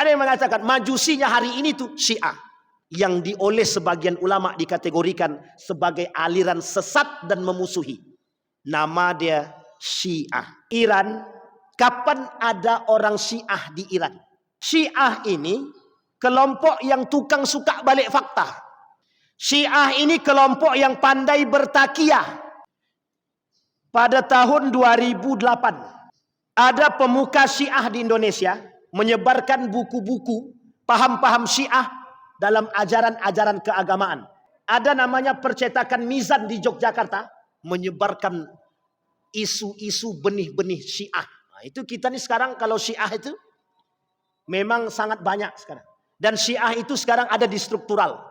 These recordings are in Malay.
Ada yang mengatakan majusinya hari ini tuh Syiah, yang oleh sebagian ulama dikategorikan sebagai aliran sesat dan memusuhi. Nama dia Syiah. Iran, kapan ada orang Syiah di Iran? Syiah ini kelompok yang tukang suka balik fakta. Syiah ini kelompok yang pandai bertakiyah. Pada tahun 2008 ada pemuka Syiah di Indonesia menyebarkan buku-buku paham-paham Syiah dalam ajaran-ajaran keagamaan. Ada namanya percetakan Mizan di Yogyakarta, menyebarkan isu-isu benih-benih Syiah. Nah, itu kita nih sekarang kalau Syiah itu memang sangat banyak sekarang. Dan Syiah itu sekarang ada di struktural.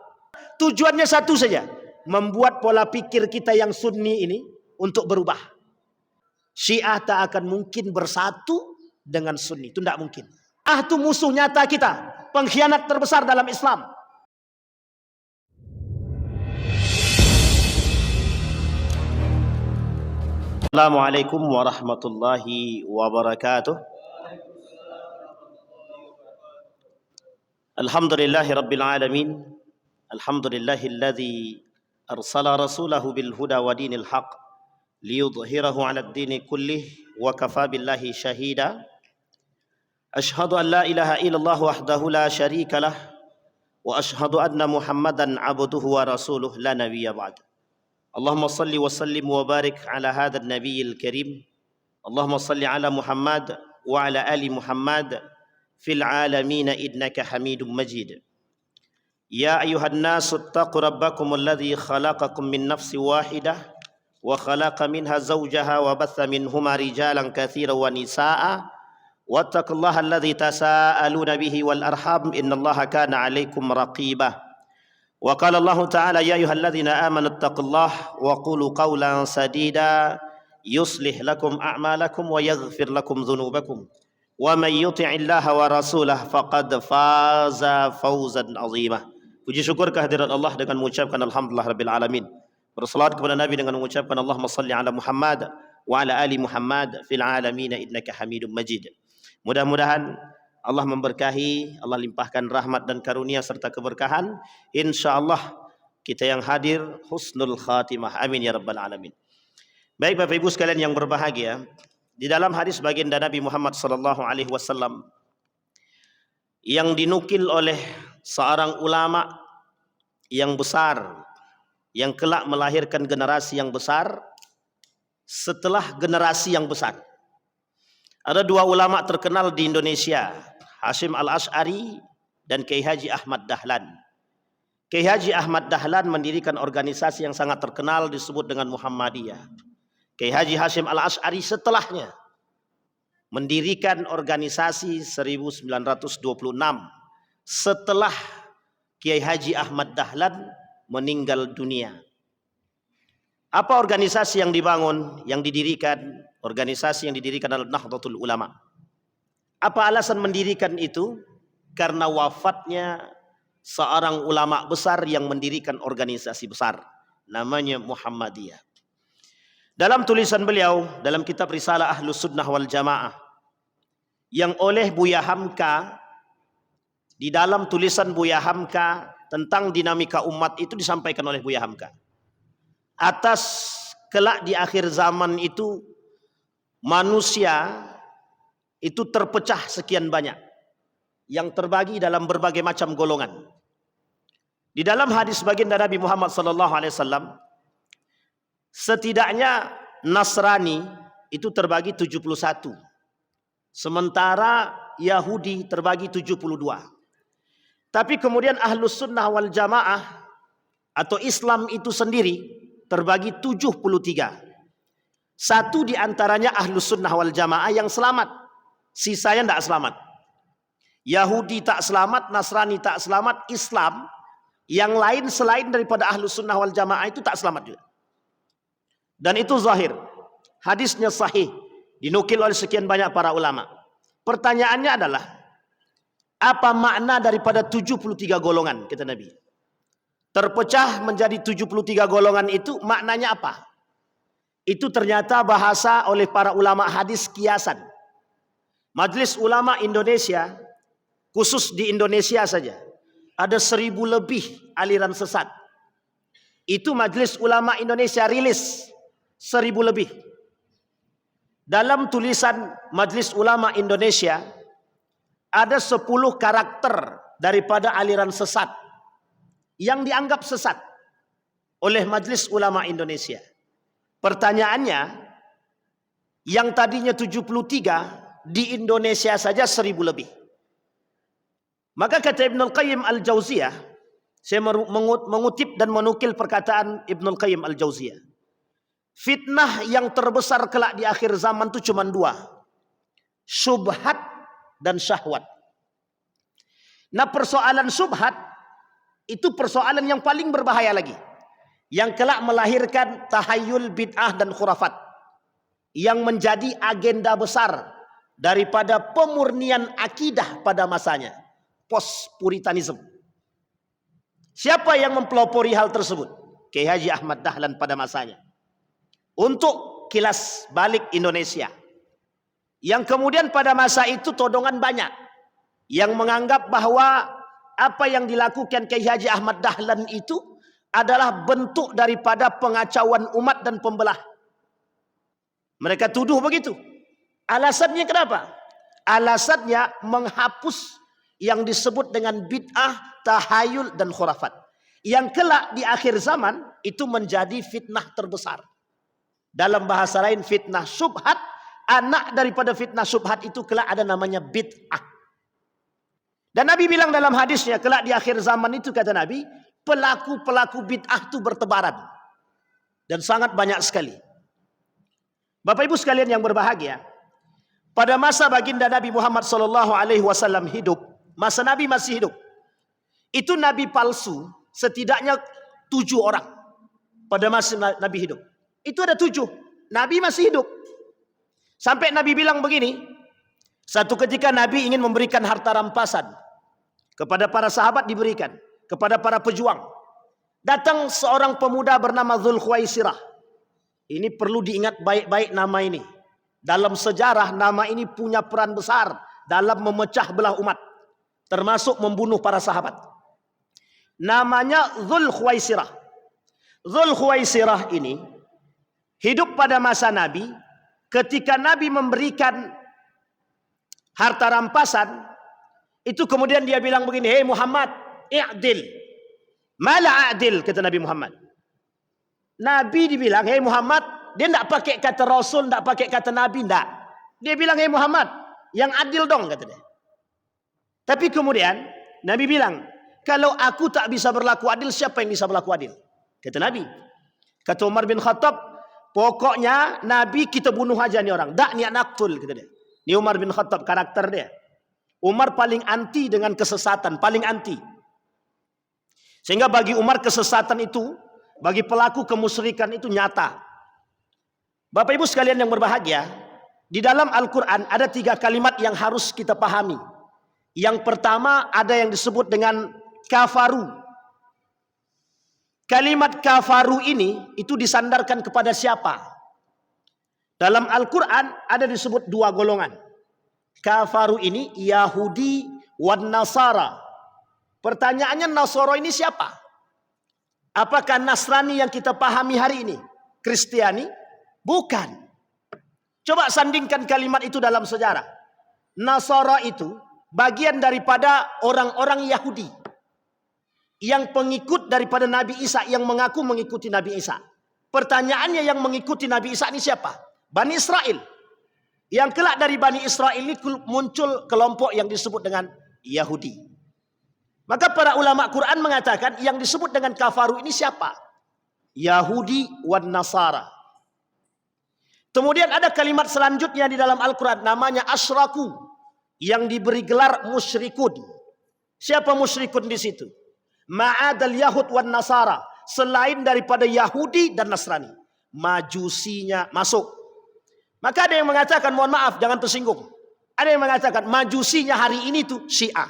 Tujuannya satu saja, membuat pola pikir kita yang Sunni ini untuk berubah. Syiah tak akan mungkin bersatu dengan Sunni, itu tidak mungkin. Itu musuh nyata kita, pengkhianat terbesar dalam Islam. Assalamualaikum warahmatullahi wabarakatuh. Alhamdulillahi rabbil alamin. Alhamdulillahilladzi arsala rasulahu bil huda wa dinil haq liyudhhirahu 'alad dini kullih wa kafa billahi syahida. Ashhadu an la ilaha illallah wahdahu la syarika lah wa ashhadu anna Muhammadan 'abduhu wa rasuluh la nabiyya ba'd. Allahumma salli wa sallim wa barik ala hadzal nabiyil karim. Allahumma salli ala Muhammad wa ala ali Muhammad fil alamin innaka Hamidum Majid. Ya ayuhan nasu ittaqu rabbakum alladhi khalaqakum min nafsin wahidah wa khalaqa minha zawjaha wa batha minhuma rijalan katsiran wa nisaa'a wattaqullaha alladhi tasaaluna bihi wal arham innallaha kana 'alaikum raqibah. Wa qala Allah ta'ala ya ayyuhalladzina amanu ittaqullaha wa qulu qawlan sadida yuslih lakum a'malakum wa yaghfir lakum dhunubakum wa may yuti'illaha wa rasulahu faqad faza fawzan 'azima. Puji syukur kehadirat Allah dengan mengucapkan alhamdulillah rabbil alamin. Bersalawat kepada Nabi dengan mengucapkan Allahumma salli ala Muhammad wa ala ali Muhammad fil alamin innaka Hamidum Majid. Mudah-mudahan Allah memberkahi, Allah limpahkan rahmat dan karunia serta keberkahan. Insyaallah kita yang hadir husnul khatimah. Amin ya rabbal alamin. Baik Bapak Ibu sekalian yang berbahagia, di dalam hadis baginda Nabi Muhammad sallallahu alaihi wasallam yang dinukil oleh seorang ulama yang besar yang kelak melahirkan generasi yang besar setelah generasi yang besar. Ada dua ulama terkenal di Indonesia, Hasyim Al-Asy'ari dan Kiai Haji Ahmad Dahlan. Kiai Haji Ahmad Dahlan mendirikan organisasi yang sangat terkenal disebut dengan Muhammadiyah. Kiai Haji Hasyim Al-Asy'ari setelahnya mendirikan organisasi 1926 setelah Kiai Haji Ahmad Dahlan meninggal dunia. Apa organisasi yang dibangun, yang didirikan? Organisasi yang didirikan adalah Nahdlatul Ulama. Apa alasan mendirikan itu? Karena wafatnya seorang ulama besar yang mendirikan organisasi besar, namanya Muhammadiyah. Dalam tulisan beliau, dalam kitab Risalah Ahlus Sunnah wal Jamaah, yang oleh Buya Hamka, di dalam tulisan Buya Hamka tentang dinamika umat itu disampaikan oleh Buya Hamka. Atas kelak di akhir zaman itu manusia itu terpecah sekian banyak, yang terbagi dalam berbagai macam golongan. Di dalam hadis baginda Nabi Muhammad SAW, setidaknya Nasrani itu terbagi 71. Sementara Yahudi terbagi 72. Tapi kemudian Ahlus Sunnah wal Jamaah atau Islam itu sendiri terbagi 73. Satu di antaranya Ahlus Sunnah wal Jamaah yang selamat. Sisanya tidak selamat. Yahudi tak selamat, Nasrani tak selamat, Islam yang lain selain daripada Ahlus Sunnah wal Jamaah itu tak selamat juga. Dan itu zahir. Hadisnya sahih. Dinukil oleh sekian banyak para ulama. Pertanyaannya adalah, apa makna daripada 73 golongan, kata Nabi? Terpecah menjadi 73 golongan itu maknanya apa? Itu ternyata bahasa oleh para ulama hadis kiasan. Majelis Ulama Indonesia Khusus di Indonesia saja ada 1.000 lebih aliran sesat. Itu Majelis Ulama Indonesia rilis 1.000 lebih. Dalam tulisan Majelis Ulama Indonesia ada 10 karakter daripada aliran sesat yang dianggap sesat oleh Majelis Ulama Indonesia. Pertanyaannya, yang tadinya 73 di Indonesia saja 1.000 lebih. Maka kata Ibnul Qayyim Al-Jauziyah, saya mengutip dan menukil perkataan Ibnul Qayyim Al-Jauziyah. Fitnah yang terbesar kelak di akhir zaman itu cuma 2. Syubhat dan syahwat. Nah, persoalan syubhat itu persoalan yang paling berbahaya lagi. Yang kelak melahirkan tahayul bid'ah dan khurafat. Yang menjadi agenda besar daripada pemurnian akidah pada masanya. Post-puritanism. Siapa yang mempelopori hal tersebut? Kiai Haji Ahmad Dahlan pada masanya. Untuk kilas balik Indonesia. Yang kemudian pada masa itu todongan banyak. Yang menganggap bahwa apa yang dilakukan Kiai Haji Ahmad Dahlan itu adalah bentuk daripada pengacauan umat dan pembelah. Mereka tuduh begitu. Alasannya kenapa? Alasannya menghapus yang disebut dengan bid'ah, tahayul dan khurafat. Yang kelak di akhir zaman itu menjadi fitnah terbesar. Dalam bahasa lain fitnah syubhat, anak daripada fitnah syubhat itu kelak ada namanya bid'ah. Dan Nabi bilang dalam hadisnya, kelak di akhir zaman itu kata Nabi, pelaku-pelaku bid'ah itu bertebaran. Dan sangat banyak sekali. Bapak Ibu sekalian yang berbahagia, pada masa baginda Nabi Muhammad SAW hidup, masa Nabi masih hidup, itu Nabi palsu setidaknya 7 orang pada masa Nabi hidup. Itu ada 7. Nabi masih hidup. Sampai Nabi bilang begini, satu ketika Nabi ingin memberikan harta rampasan kepada para sahabat, diberikan kepada para pejuang. Datang seorang pemuda bernama Dzul Khuwaisirah. Ini perlu diingat baik-baik nama ini. Dalam sejarah nama ini punya peran besar dalam memecah belah umat, termasuk membunuh para sahabat. Namanya Dzul Khuwaisirah. Dzul Khuwaisirah ini hidup pada masa Nabi. Ketika Nabi memberikan harta rampasan, itu kemudian dia bilang begini, "Hei Muhammad, i'dil." "Mala a'dil," kata Nabi Muhammad. Nabi dibilang, "Hei Muhammad," dia tidak pakai kata Rasul, tidak pakai kata Nabi, tidak. Dia bilang, "Hei Muhammad, yang adil dong," kata dia. Tapi kemudian Nabi bilang, "Kalau aku tak bisa berlaku adil, siapa yang bisa berlaku adil?" Kata Nabi. Kata Umar bin Khattab, "Pokoknya Nabi kita bunuh aja nih orang. Dak niat naktul," kata dia. Ini Umar bin Khattab, karakter dia. Umar paling anti dengan kesesatan, paling anti. Sehingga bagi Umar kesesatan itu, bagi pelaku kemusyrikan itu nyata. Bapak Ibu sekalian yang berbahagia, di dalam Al-Quran ada 3 kalimat yang harus kita pahami. Yang pertama ada yang disebut dengan kafaru. Kalimat kafaru ini itu disandarkan kepada siapa? Dalam Al-Quran ada disebut 2 golongan. Kafaru ini Yahudi wan Nasara. Pertanyaannya, Nasara ini siapa? Apakah Nasrani yang kita pahami hari ini? Kristiani? Bukan. Coba sandingkan kalimat itu dalam sejarah. Nasara itu bagian daripada orang-orang Yahudi yang pengikut daripada Nabi Isa, yang mengaku mengikuti Nabi Isa. Pertanyaannya, yang mengikuti Nabi Isa ini siapa? Bani Israel. Yang kelak dari Bani Israel ini muncul kelompok yang disebut dengan Yahudi. Maka para ulama Quran mengatakan yang disebut dengan kafaru ini siapa? Yahudi wan Nasara. Kemudian ada kalimat selanjutnya di dalam Al-Quran, namanya asyraku, yang diberi gelar musyrikun. Siapa musyrikun di situ? Ma'adal Yahud wan Nasara, selain daripada Yahudi dan Nasrani. Majusinya masuk. Maka ada yang mengatakan, mohon maaf jangan tersinggung, ada yang mengatakan majusinya hari ini tuh Syiah.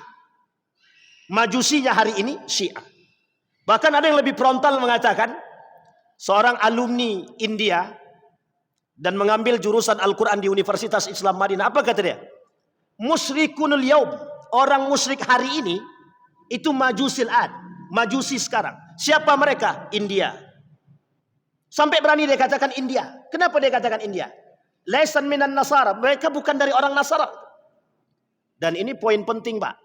Majusinya hari ini Syiah. Bahkan ada yang lebih frontal mengatakan, seorang alumni India dan mengambil jurusan Al-Quran di Universitas Islam Madinah, apa kata dia? Musyrikunul yaum orang musyrik hari ini itu majusil ad, majusi sekarang. Siapa mereka? India. Sampai berani dia katakan India. Kenapa dia katakan India? Laisan minan nasara. Mereka bukan dari orang Nasara. Dan ini poin penting, Pak.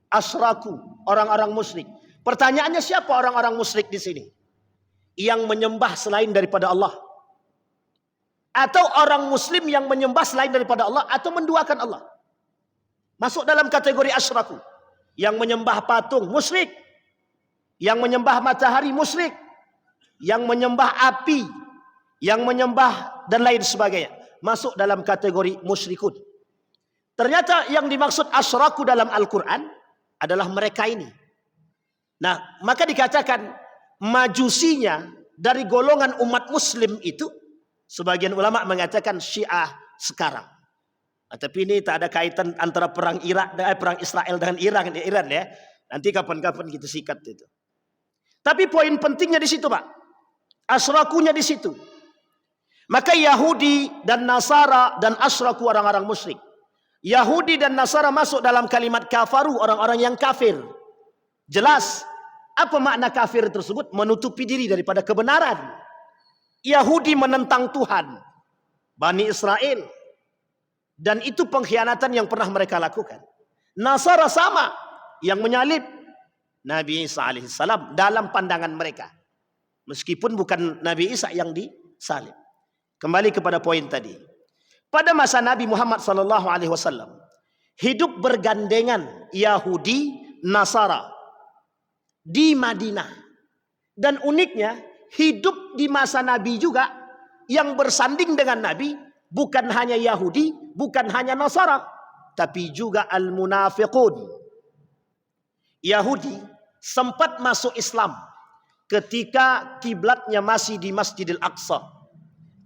Asyraku, orang-orang musyrik. Pertanyaannya, siapa orang-orang musyrik di sini? Yang menyembah selain daripada Allah. Atau orang muslim yang menyembah selain daripada Allah, atau menduakan Allah. Masuk dalam kategori asyraku. Yang menyembah patung, musyrik. Yang menyembah matahari, musyrik. Yang menyembah api. Yang menyembah dan lain sebagainya. Masuk dalam kategori musyrikun. Ternyata yang dimaksud asyraku dalam Al-Quran adalah mereka ini. Nah, maka dikatakan majusinya dari golongan umat muslim itu, sebagian ulama mengatakan Syiah sekarang. Tapi ini tak ada kaitan antara perang perang Israel dengan Iran ya. Nanti kapan-kapan kita sikat itu. Tapi poin pentingnya di situ, Pak. Asyrakunya di situ. Maka Yahudi dan Nasara dan asyraku orang-orang musyrik. Yahudi dan Nasara masuk dalam kalimat kafaru, orang-orang yang kafir. Jelas apa makna kafir tersebut? Menutupi diri daripada kebenaran. Yahudi menentang Tuhan, Bani Israel. Dan itu pengkhianatan yang pernah mereka lakukan. Nasara sama, yang menyalib Nabi Isa alaihissalam dalam pandangan mereka. Meskipun bukan Nabi Isa yang disalib. Kembali kepada poin tadi. Pada masa Nabi Muhammad SAW hidup bergandengan Yahudi, Nasara di Madinah. Dan uniknya hidup di masa Nabi juga yang bersanding dengan Nabi bukan hanya Yahudi, bukan hanya Nasara, tapi juga al-munafiqun. Yahudi sempat masuk Islam ketika kiblatnya masih di Masjidil Aqsa.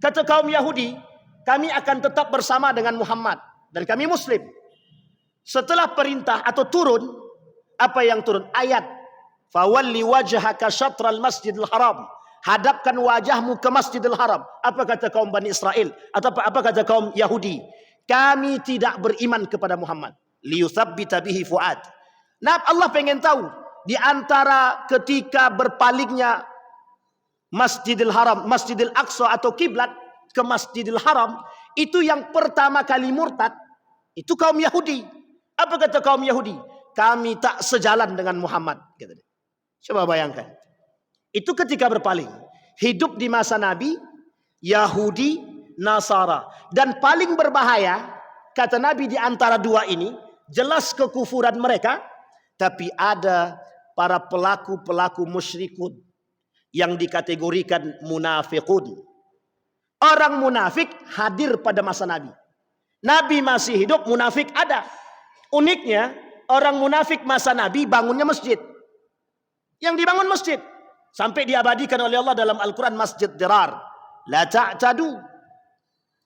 Kata kaum Yahudi, kami akan tetap bersama dengan Muhammad dan kami Muslim. Setelah perintah atau turun, apa yang turun? Ayat, fawalli wajhaka syatral Masjidil Haram. Hadapkan wajahmu ke Masjidil Haram. Apa kata kaum Bani Israel? Atau apa kata kaum Yahudi? Kami tidak beriman kepada Muhammad. Liyuthabbita bihi fuad. Nah, Allah pengen tahu di antara ketika berpalingnya Masjidil Haram, Masjidil Aqsa atau kiblat ke Masjidil Haram, itu yang pertama kali murtad itu kaum Yahudi. Apa kata kaum Yahudi? Kami tak sejalan dengan Muhammad. Coba bayangkan. Itu ketika berpaling. Hidup di masa Nabi, Yahudi, Nasara. Dan paling berbahaya, kata Nabi di antara dua ini, jelas kekufuran mereka, tapi ada para pelaku-pelaku musyrikun yang dikategorikan munafiqun. Orang munafik hadir pada masa Nabi. Nabi masih hidup, munafik ada. Uniknya, orang munafik masa Nabi bangunnya masjid. Yang dibangun masjid. Sampai diabadikan oleh Allah dalam Al-Quran, Masjid Dirar. La ta'tadu.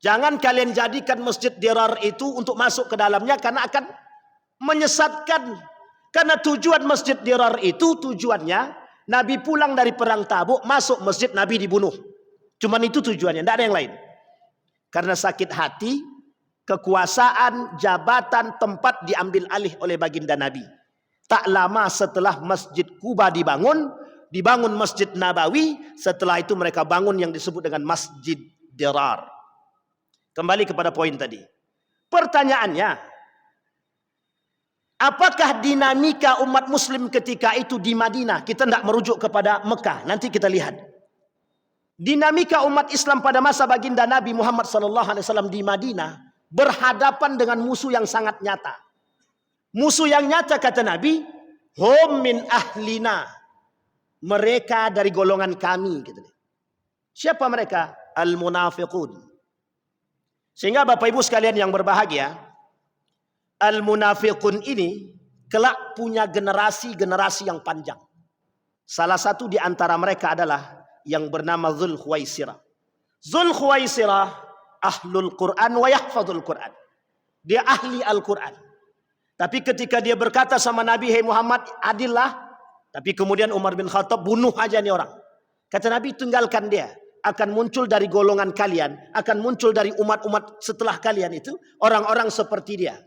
Jangan kalian jadikan Masjid Dirar itu untuk masuk ke dalamnya, karena akan menyesatkan. Karena tujuan Masjid Dirar itu, tujuannya Nabi pulang dari perang Tabuk, masuk masjid, Nabi dibunuh. Cuman itu tujuannya, tidak ada yang lain. Karena sakit hati, kekuasaan, jabatan, tempat diambil alih oleh baginda Nabi. Tak lama setelah Masjid Kuba dibangun Masjid Nabawi. Setelah itu mereka bangun yang disebut dengan Masjid Dirar. Kembali kepada poin tadi. Pertanyaannya, apakah dinamika umat muslim ketika itu di Madinah? Kita tidak merujuk kepada Mekah. Nanti kita lihat. Dinamika umat Islam pada masa baginda Nabi Muhammad SAW di Madinah berhadapan dengan musuh yang sangat nyata. Musuh yang nyata kata Nabi, hum min ahlina. Mereka dari golongan kami. Siapa mereka? Al-munafiqun. Sehingga Bapak Ibu sekalian yang berbahagia, al-munafiqun ini kelak punya generasi-generasi yang panjang. Salah satu di antara mereka adalah yang bernama Dzul Khuwaisirah. Dzul Khuwaisirah ahlul Quran wa yahfadzul Quran. Dia ahli Al-Quran. Tapi ketika dia berkata sama Nabi, "Hei Muhammad, adillah." Tapi kemudian Umar bin Khattab, "Bunuh aja nih orang." Kata Nabi, "Tinggalkan dia. Akan muncul dari golongan kalian, akan muncul dari umat-umat setelah kalian itu orang-orang seperti dia.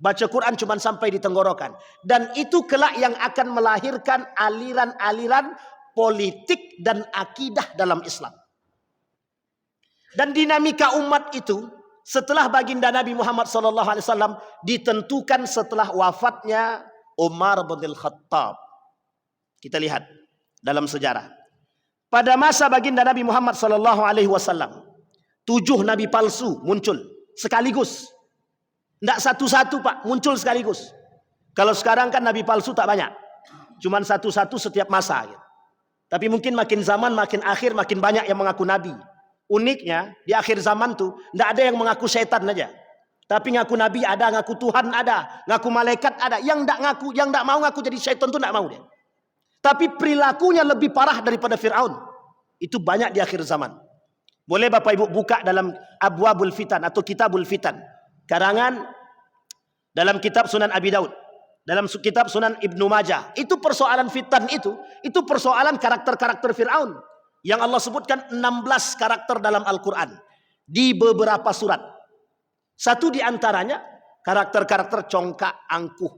Baca Quran cuma sampai di tenggorokan. Dan itu kelak yang akan melahirkan aliran-aliran politik dan akidah dalam Islam. Dan dinamika umat itu setelah baginda Nabi Muhammad SAW ditentukan setelah wafatnya Umar bin Khattab. Kita lihat dalam sejarah. Pada masa baginda Nabi Muhammad SAW, 7 nabi palsu muncul sekaligus. Tidak satu-satu Pak, muncul sekaligus. Kalau sekarang kan nabi palsu tak banyak. Cuman satu-satu setiap masa. Gitu. Tapi mungkin makin zaman, makin akhir, makin banyak yang mengaku nabi. Uniknya, di akhir zaman tuh, tidak ada yang mengaku syaitan aja. Tapi ngaku nabi ada, ngaku Tuhan ada, ngaku malaikat ada. Yang tidak ngaku, yang tidak mau ngaku jadi syaitan tuh tidak mau dia. Tapi perilakunya lebih parah daripada Fir'aun. Itu banyak di akhir zaman. Boleh Bapak Ibu buka dalam Abwabul Fitan atau Kitabul Fitan. Karangan dalam kitab Sunan Abi Daud, dalam kitab Sunan Ibnu Majah. Itu persoalan fitan itu persoalan karakter-karakter Fir'aun yang Allah sebutkan 16 karakter dalam Al-Quran di beberapa surat. Satu di antaranya karakter-karakter congkak, angkuh.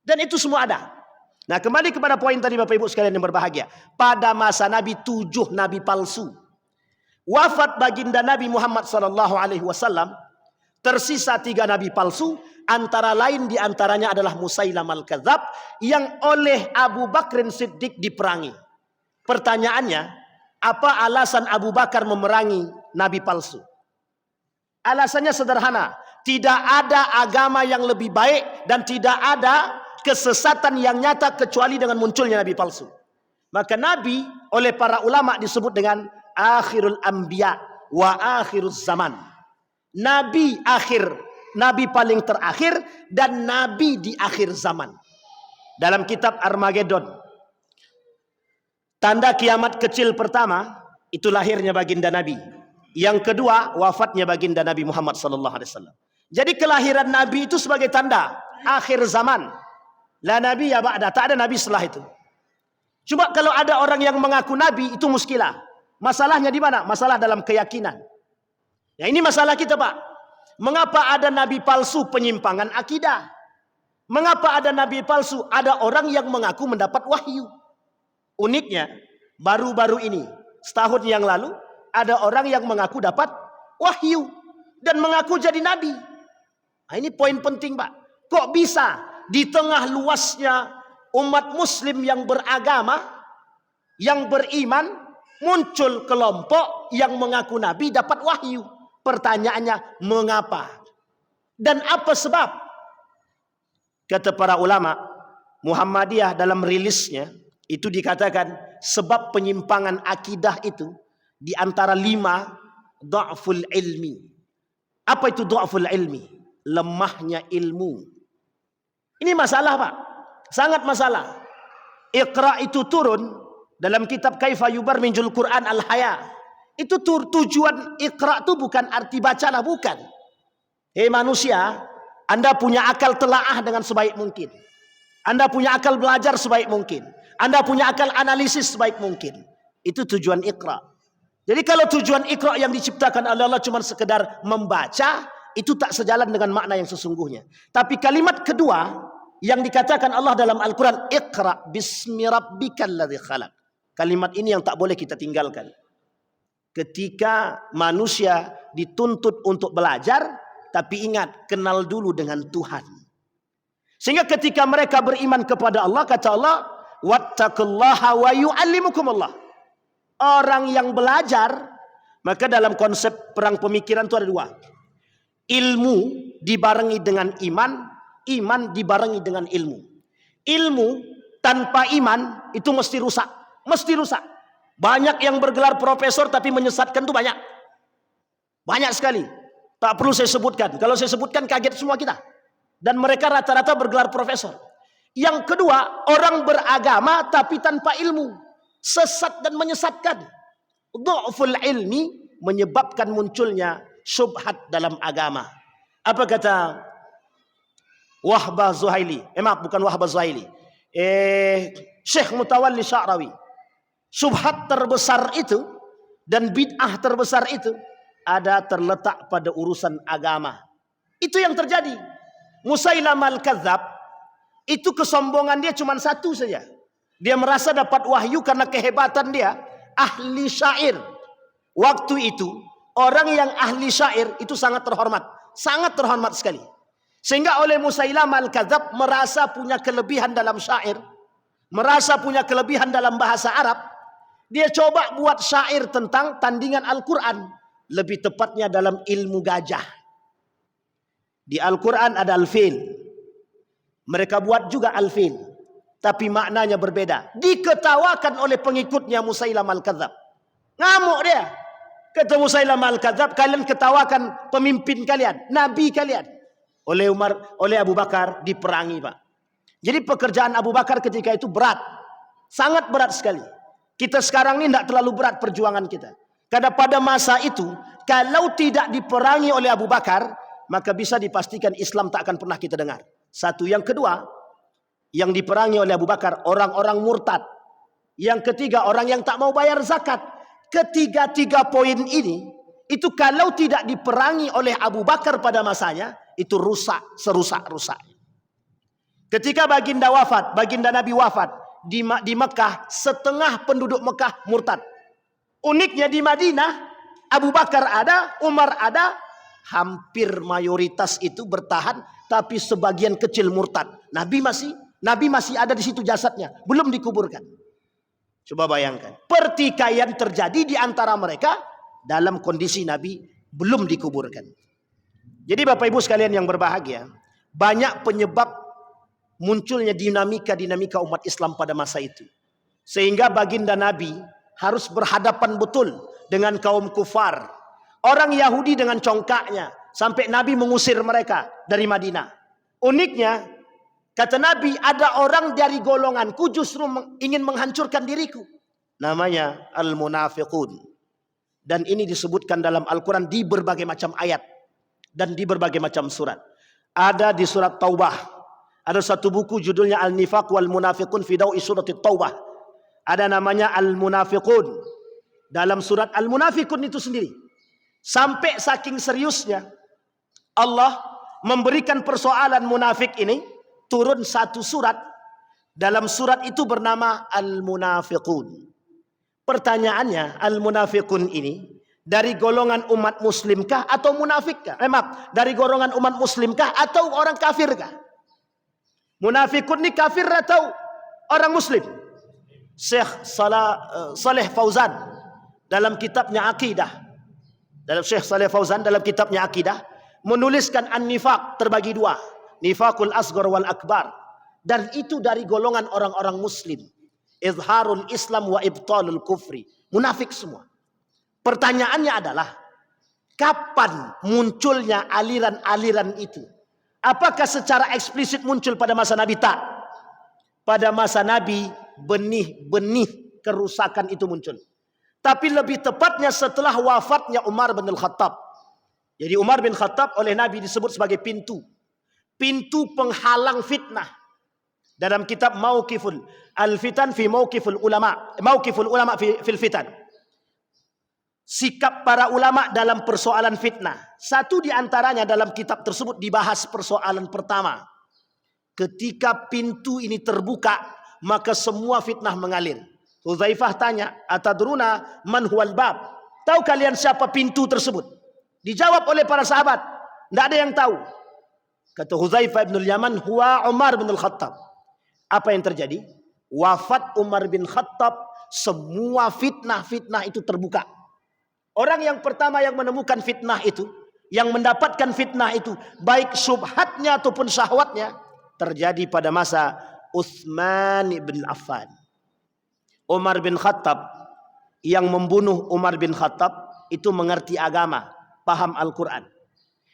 Dan itu semua ada. Nah, kembali kepada poin tadi Bapak Ibu sekalian yang berbahagia. Pada masa Nabi 7 nabi palsu. Wafat baginda Nabi Muhammad SAW, tersisa 3 nabi palsu, antara lain diantaranya adalah Musailam al-Kadzab yang oleh Abu Bakrin Siddiq diperangi. Pertanyaannya, apa alasan Abu Bakar memerangi nabi palsu? Alasannya sederhana, tidak ada agama yang lebih baik dan tidak ada kesesatan yang nyata kecuali dengan munculnya nabi palsu. Maka nabi oleh para ulama disebut dengan akhirul anbiya wa akhiruz zaman. Nabi akhir, nabi paling terakhir dan nabi di akhir zaman. Dalam kitab Armageddon, tanda kiamat kecil pertama itu lahirnya baginda Nabi. Yang kedua wafatnya baginda Nabi Muhammad SAW. Jadi kelahiran Nabi itu sebagai tanda akhir zaman. La nabi ya ba'da, tak ada nabi setelah itu. Cuma kalau ada orang yang mengaku nabi itu muskilah. Masalahnya di mana? Masalah dalam keyakinan. Ya ini masalah kita Pak. Mengapa ada nabi palsu penyimpangan akidah? Mengapa ada nabi palsu? Ada orang yang mengaku mendapat wahyu. Uniknya, baru-baru ini, setahun yang lalu, ada orang yang mengaku dapat wahyu. Dan mengaku jadi nabi. Nah, ini poin penting Pak. Kok bisa di tengah luasnya umat muslim yang beragama, yang beriman, muncul kelompok yang mengaku nabi dapat wahyu? Pertanyaannya, mengapa? Dan apa sebab? Kata para ulama, Muhammadiyah dalam rilisnya, itu dikatakan, sebab penyimpangan akidah itu, di antara 5, dha'ful ilmi. Apa itu dha'ful ilmi? Lemahnya ilmu. Ini masalah Pak, sangat masalah. Iqra itu turun dalam kitab Kaifa Yubarrijul Quran Al-Haya. Itu tujuan Iqra itu bukan arti bacalah, bukan. Hei manusia, Anda punya akal telaah dengan sebaik mungkin. Anda punya akal belajar sebaik mungkin. Anda punya akal analisis sebaik mungkin. Itu tujuan Iqra. Jadi kalau tujuan Iqra yang diciptakan oleh Allah cuma sekedar membaca, itu tak sejalan dengan makna yang sesungguhnya. Tapi kalimat kedua yang dikatakan Allah dalam Al-Quran, Iqra bismi rabbikal ladzi khalaq. Kalimat ini yang tak boleh kita tinggalkan. Ketika manusia dituntut untuk belajar, tapi ingat, kenal dulu dengan Tuhan. Sehingga ketika mereka beriman kepada Allah, kata Allah, wattaqullaha wa yu'allimukumullah. Orang yang belajar, maka dalam konsep perang pemikiran itu ada 2. Ilmu dibarengi dengan iman, iman dibarengi dengan ilmu. Ilmu tanpa iman itu mesti rusak, mesti rusak. Banyak yang bergelar profesor tapi menyesatkan itu banyak. Banyak sekali. Tak perlu saya sebutkan. Kalau saya sebutkan kaget semua kita. Dan mereka rata-rata bergelar profesor. Yang kedua, orang beragama tapi tanpa ilmu. Sesat dan menyesatkan. Dha'ful ilmi menyebabkan munculnya syubhat dalam agama. Apa kata Wahbah Zuhaili? Maaf, bukan Wahbah Zuhaili. Syekh Mutawalli Sya'rawi. Syubhat terbesar itu dan bid'ah terbesar itu ada terletak pada urusan agama. Itu yang terjadi. Musailamah al-Kadzab itu kesombongan dia cuma satu saja. Dia merasa dapat wahyu karena kehebatan dia ahli syair. Waktu itu orang yang ahli syair itu sangat terhormat sekali. Sehingga oleh Musailamah al-Kadzab merasa punya kelebihan dalam syair, merasa punya kelebihan dalam bahasa Arab. Dia coba buat syair tentang tandingan Al-Quran, lebih tepatnya dalam ilmu gajah. Di Al-Quran ada al-fil, mereka buat juga al-fil, tapi maknanya berbeda. Diketawakan oleh pengikutnya Musailamah al-Kadzab. Ngamuk dia. Kata Musailamah al-Kadzab, kalian ketawakan pemimpin kalian, nabi kalian. Oleh Abu Bakar diperangi, Pak. Jadi pekerjaan Abu Bakar ketika itu berat. Sangat berat sekali. Kita sekarang ini tidak terlalu berat perjuangan kita. Karena pada masa itu, kalau tidak diperangi oleh Abu Bakar, maka bisa dipastikan Islam tak akan pernah kita dengar. Satu. Yang kedua, yang diperangi oleh Abu Bakar, orang-orang murtad. Yang ketiga, orang yang tak mau bayar zakat. Ketiga-tiga poin ini, itu kalau tidak diperangi oleh Abu Bakar pada masanya, itu rusak, serusak-rusak. Ketika baginda Nabi wafat di Mekah, setengah penduduk Mekah murtad. Uniknya di Madinah, Abu Bakar ada, Umar ada, hampir mayoritas itu bertahan, tapi sebagian kecil murtad. Nabi masih ada di situ jasadnya, belum dikuburkan. Coba bayangkan, pertikaian terjadi di antara mereka dalam kondisi Nabi belum dikuburkan. Jadi Bapak Ibu sekalian yang berbahagia, banyak penyebab munculnya dinamika umat Islam pada masa itu. Sehingga baginda Nabi harus berhadapan betul dengan kaum kufar. Orang Yahudi dengan congkaknya, sampai Nabi mengusir mereka dari Madinah. Uniknya, kata Nabi, ada orang dari golonganku justru ingin menghancurkan diriku. Namanya al-munafiqun. Dan ini disebutkan dalam Al-Quran di berbagai macam ayat. Dan di berbagai macam surat. Ada di surat Taubah. Ada satu buku judulnya Al-Nifaq wal Munafiqun fi Dawi Surat Taubah. Ada namanya Al-Munafiqun. Dalam surat Al-Munafiqun itu sendiri. Sampai saking seriusnya Allah memberikan persoalan munafik ini, turun satu surat. Dalam surat itu bernama Al-Munafiqun. Pertanyaannya, Al-Munafiqun ini dari golongan umat muslimkah atau munafikkah? Maaf, dari golongan umat muslimkah atau orang kafirkah? Munafikun ini kafir atau orang muslim? Syekh Saleh Fauzan dalam kitabnya Aqidah, Syekh Saleh Fauzan dalam kitabnya Aqidah menuliskan an-nifaq terbagi dua, nifaqul asghar wal akbar, dan itu dari golongan orang-orang muslim, izharul Islam wa ibtalul kufri, munafik semua. Pertanyaannya adalah, kapan munculnya aliran-aliran itu? Apakah secara eksplisit muncul pada masa Nabi? Tak. Pada masa Nabi, benih-benih kerusakan itu muncul. Tapi lebih tepatnya setelah wafatnya Umar bin Khattab. Jadi Umar bin Khattab oleh Nabi disebut sebagai pintu. Pintu penghalang fitnah. Dalam kitab Mauqiful Al-Fitan fi Mauqiful Ulama. Mauqiful Ulama fil Fitan. Sikap para ulama dalam persoalan fitnah. Satu di antaranya dalam kitab tersebut dibahas persoalan pertama. Ketika pintu ini terbuka, maka semua fitnah mengalir. Hudzaifah tanya, atadruna man huwal bab? Tahu kalian siapa pintu tersebut? Dijawab oleh para sahabat, tidak ada yang tahu. Kata Hudzaifah bin Yaman, huwa Umar bin Khattab. Apa yang terjadi? Wafat Umar bin Khattab, semua fitnah-fitnah itu terbuka. Orang yang pertama yang menemukan fitnah itu, yang mendapatkan fitnah itu, baik syubhatnya ataupun syahwatnya, terjadi pada masa Utsman bin Affan. Umar bin Khattab, yang membunuh Umar bin Khattab, itu mengerti agama, paham Al-Quran.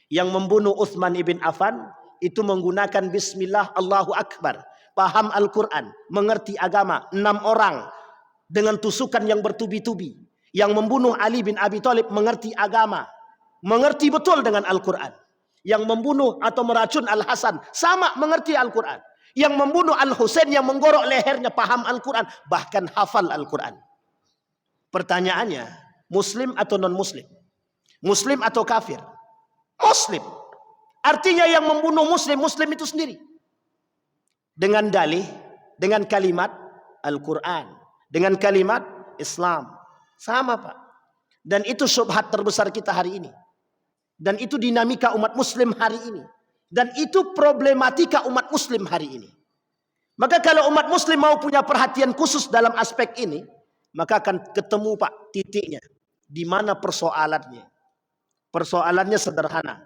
Yang membunuh Utsman bin Affan, itu menggunakan Bismillah Allahu Akbar, paham Al-Quran, mengerti agama. 6 orang dengan tusukan yang bertubi-tubi. Yang membunuh Ali bin Abi Thalib mengerti agama, mengerti betul dengan Al-Quran. Yang membunuh atau meracun Al-Hasan sama mengerti Al-Quran. Yang membunuh Al-Husain yang menggorok lehernya paham Al-Quran, bahkan hafal Al-Quran. Pertanyaannya, muslim atau non-muslim? Muslim atau kafir? Muslim. Artinya yang membunuh Muslim itu sendiri. Dengan dalih, dengan kalimat Al-Quran, dengan kalimat Islam. Sama Pak. Dan itu syubhat terbesar kita hari ini. Dan itu dinamika umat Muslim hari ini. Dan itu problematika umat Muslim hari ini. Maka kalau umat Muslim mau punya perhatian khusus dalam aspek ini, maka akan ketemu Pak titiknya. Di mana persoalannya? Persoalannya sederhana.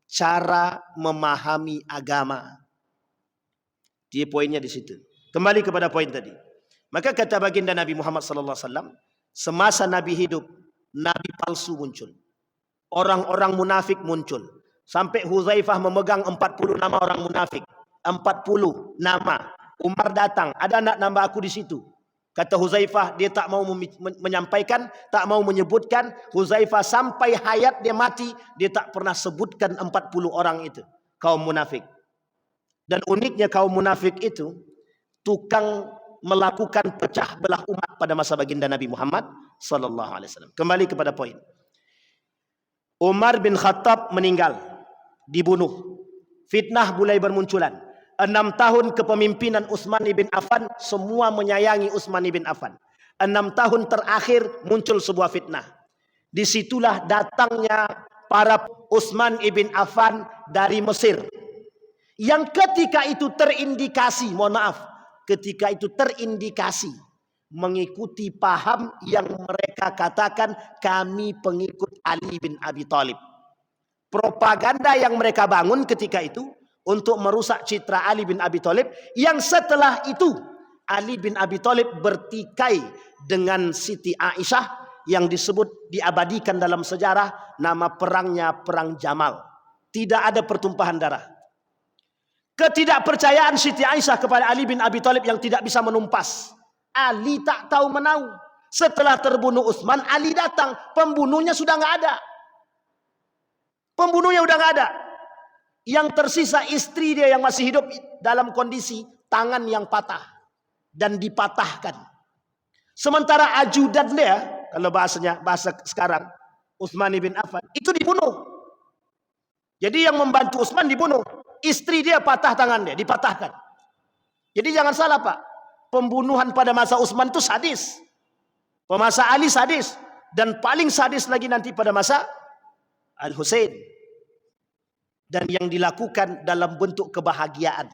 Cara memahami agama. Dia poinnya di situ. Kembali kepada poin tadi. Maka kata baginda Nabi Muhammad SAW, semasa Nabi hidup, Nabi palsu muncul. Orang-orang munafik muncul. Sampai Huzaifah memegang 40 nama orang munafik. 40 nama. Umar datang, ada anak nama aku di situ. Kata Huzaifah, dia tak mau menyampaikan, tak mau menyebutkan. Huzaifah sampai hayat dia mati, dia tak pernah sebutkan 40 orang itu. Kaum munafik. Dan uniknya kaum munafik itu, tukang melakukan pecah belah umat pada masa baginda Nabi Muhammad SAW. Kembali kepada poin. Umar bin Khattab meninggal, dibunuh. Fitnah mulai bermunculan. 6 tahun kepemimpinan Utsman bin Affan, semua menyayangi Utsman bin Affan. 6 tahun terakhir muncul sebuah fitnah. Disitulah datangnya para Utsman bin Affan dari Mesir. Yang ketika itu terindikasi, mohon maaf, ketika itu terindikasi mengikuti paham yang mereka katakan kami pengikut Ali bin Abi Thalib. Propaganda yang mereka bangun ketika itu untuk merusak citra Ali bin Abi Thalib, yang setelah itu Ali bin Abi Thalib bertikai dengan Siti Aisyah yang disebut diabadikan dalam sejarah nama perangnya Perang Jamal. Tidak ada pertumpahan darah. Ketidakpercayaan Siti Aisyah kepada Ali bin Abi Thalib yang tidak bisa menumpas. Ali tak tahu menau. Setelah terbunuh Utsman, Ali datang, pembunuhnya sudah nggak ada. Pembunuhnya udah nggak ada. Yang tersisa istri dia yang masih hidup dalam kondisi tangan yang patah dan dipatahkan. Sementara ajudan dia, kalau bahasa sekarang, Utsman bin Affan, itu dibunuh. Jadi yang membantu Utsman dibunuh. Istri dia patah tangan dia, dipatahkan. Jadi jangan salah Pak. Pembunuhan pada masa Utsman itu sadis. Pada masa Ali sadis. Dan paling sadis lagi nanti pada masa Al-Husain. Dan yang dilakukan dalam bentuk kebahagiaan.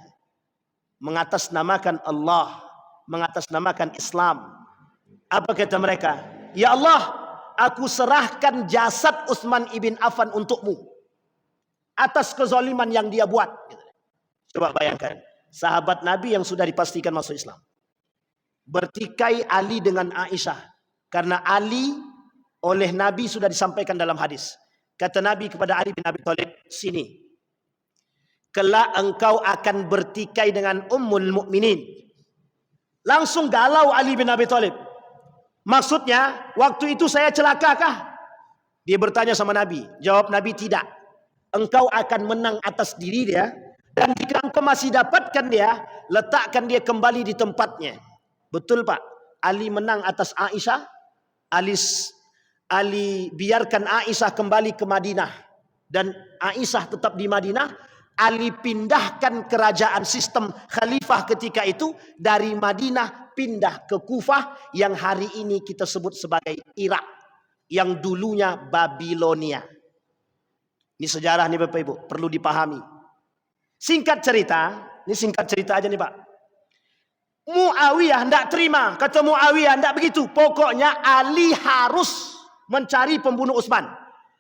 Mengatasnamakan Allah. Mengatasnamakan Islam. Apa kata mereka? Ya Allah, aku serahkan jasad Utsman ibn Affan untukmu. Atas kezaliman yang dia buat. Coba bayangkan. Sahabat Nabi yang sudah dipastikan masuk Islam. Bertikai Ali dengan Aisyah. Karena Ali oleh Nabi sudah disampaikan dalam hadis. Kata Nabi kepada Ali bin Abi Thalib, sini. Kelak engkau akan bertikai dengan Ummul Mukminin. Langsung galau Ali bin Abi Thalib. Maksudnya, waktu itu saya celakakah? Dia bertanya sama Nabi. Jawab Nabi, tidak. Engkau akan menang atas diri dia. Dan jika engkau masih dapatkan dia, letakkan dia kembali di tempatnya. Betul Pak. Ali menang atas Aisyah. Ali biarkan Aisyah kembali ke Madinah. Dan Aisyah tetap di Madinah. Ali pindahkan kerajaan sistem khalifah ketika itu. Dari Madinah pindah ke Kufah. Yang hari ini kita sebut sebagai Irak. Yang dulunya Babilonia. Ini sejarah nih Bapak Ibu. Perlu dipahami. Singkat cerita. Ini singkat cerita aja nih Pak. Muawiyah tidak terima. Kata Muawiyah tidak begitu. Pokoknya Ali harus mencari pembunuh Utsman.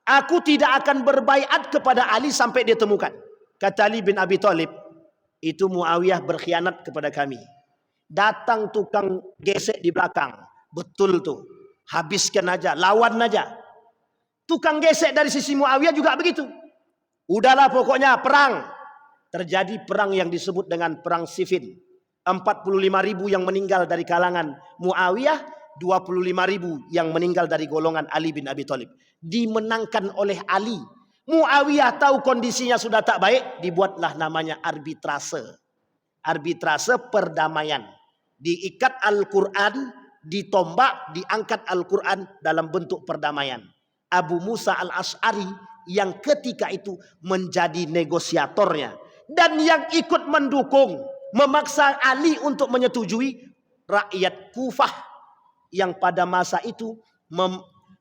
Aku tidak akan berbaiat kepada Ali sampai dia temukan. Kata Ali bin Abi Thalib. Itu Muawiyah berkhianat kepada kami. Datang tukang gesek di belakang. Betul tuh. Habiskan aja. Lawan aja. Tukang gesek dari sisi Muawiyah juga begitu. Udahlah pokoknya perang. Terjadi perang yang disebut dengan perang Siffin. 45.000 yang meninggal dari kalangan Muawiyah. 25.000 yang meninggal dari golongan Ali bin Abi Thalib. Dimenangkan oleh Ali. Muawiyah tahu kondisinya sudah tak baik. Dibuatlah namanya arbitrase. Arbitrase perdamaian. Diikat Al-Quran. Ditombak. Diangkat Al-Quran dalam bentuk perdamaian. Abu Musa al-Ash'ari yang ketika itu menjadi negosiatornya. Dan yang ikut mendukung, memaksa Ali untuk menyetujui, rakyat Kufah yang pada masa itu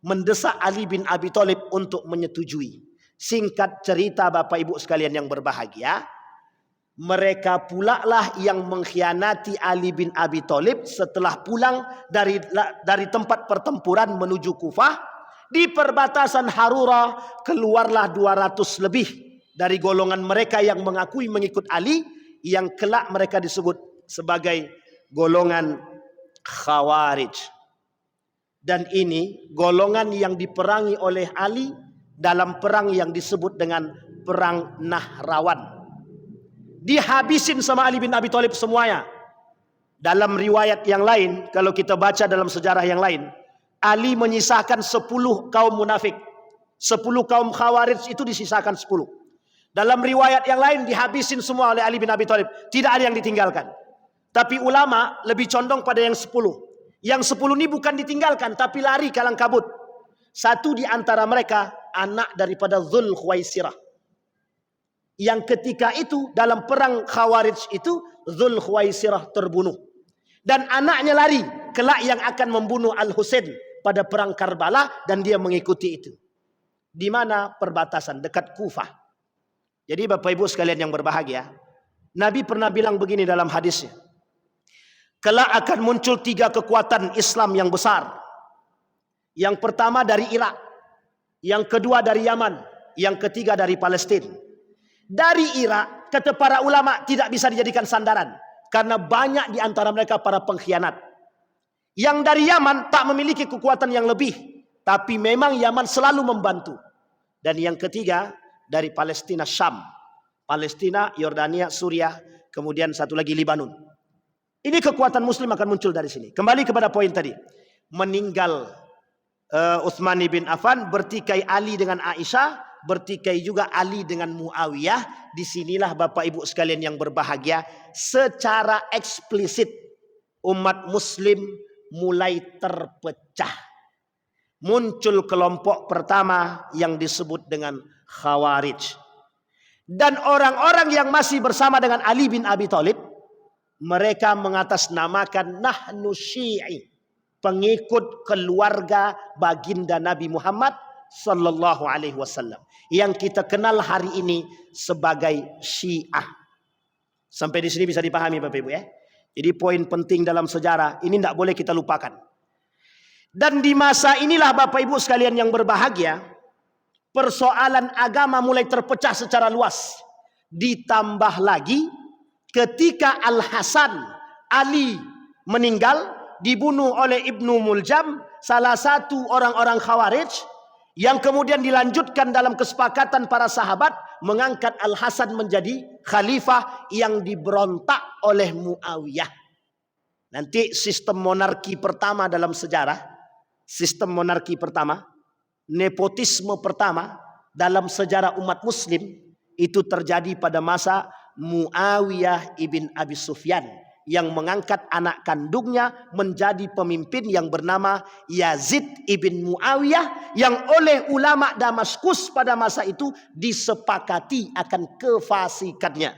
mendesak Ali bin Abi Thalib untuk menyetujui. Singkat cerita Bapak Ibu sekalian yang berbahagia, mereka pula lah yang mengkhianati Ali bin Abi Thalib setelah pulang dari tempat pertempuran menuju Kufah. Di perbatasan Harura keluarlah 200 lebih dari golongan mereka yang mengakui mengikut Ali, yang kelak mereka disebut sebagai golongan Khawarij. Dan ini golongan yang diperangi oleh Ali dalam perang yang disebut dengan Perang Nahrawan. Dihabisin sama Ali bin Abi Thalib semuanya. Dalam riwayat yang lain, kalau kita baca dalam sejarah yang lain, Ali menyisakan 10 kaum munafik. 10 kaum Khawarij itu disisakan 10. Dalam riwayat yang lain dihabisin semua oleh Ali bin Abi Thalib. Tidak ada yang ditinggalkan. Tapi ulama lebih condong pada yang 10. Yang 10 ini bukan ditinggalkan, tapi lari kalang kabut. Satu di antara mereka anak daripada Dzul Khuwaisirah. Yang ketika itu dalam perang Khawarij itu Dzul Khuwaisirah terbunuh. Dan anaknya lari, kelak yang akan membunuh Al-Husain pada perang Karbala, dan dia mengikuti itu. Di mana? Perbatasan dekat Kufah. Jadi Bapak Ibu sekalian yang berbahagia, Nabi pernah bilang begini dalam hadisnya. Kelak akan muncul 3 kekuatan Islam yang besar. Yang pertama dari Irak, yang kedua dari Yaman, yang ketiga dari Palestina. Dari Irak, kata para ulama, tidak bisa dijadikan sandaran karena banyak di antara mereka para pengkhianat. Yang dari Yaman tak memiliki kekuatan yang lebih, tapi memang Yaman selalu membantu. Dan yang ketiga dari Palestina, Syam. Palestina, Yordania, Suriah, kemudian satu lagi Libanon. Ini kekuatan Muslim akan muncul dari sini. Kembali kepada poin tadi. Meninggal Utsman bin Affan, bertikai Ali dengan Aisyah, bertikai juga Ali dengan Muawiyah. Disinilah Bapak Ibu sekalian yang berbahagia, secara eksplisit umat Muslim mulai terpecah. Muncul kelompok pertama yang disebut dengan Khawarij. Dan orang-orang yang masih bersama dengan Ali bin Abi Thalib, mereka mengatasnamakan nahnu syi'i, pengikut keluarga baginda Nabi Muhammad sallallahu alaihi wasallam, yang kita kenal hari ini sebagai Syiah. Sampai di sini bisa dipahami Bapak Ibu ya. Jadi poin penting dalam sejarah ini tidak boleh kita lupakan. Dan di masa inilah Bapak Ibu sekalian yang berbahagia, persoalan agama mulai terpecah secara luas. Ditambah lagi ketika Al-Hasan Ali meninggal, dibunuh oleh Ibnu Muljam, salah satu orang-orang Khawarij, yang kemudian dilanjutkan dalam kesepakatan para sahabat mengangkat Al-Hasan menjadi khalifah yang diberontak oleh Muawiyah. Nanti sistem monarki pertama dalam sejarah, sistem monarki pertama, nepotisme pertama dalam sejarah umat Muslim itu terjadi pada masa Muawiyah ibn Abi Sufyan, yang mengangkat anak kandungnya menjadi pemimpin yang bernama Yazid ibn Muawiyah, yang oleh ulama Damaskus pada masa itu disepakati akan kefasikannya.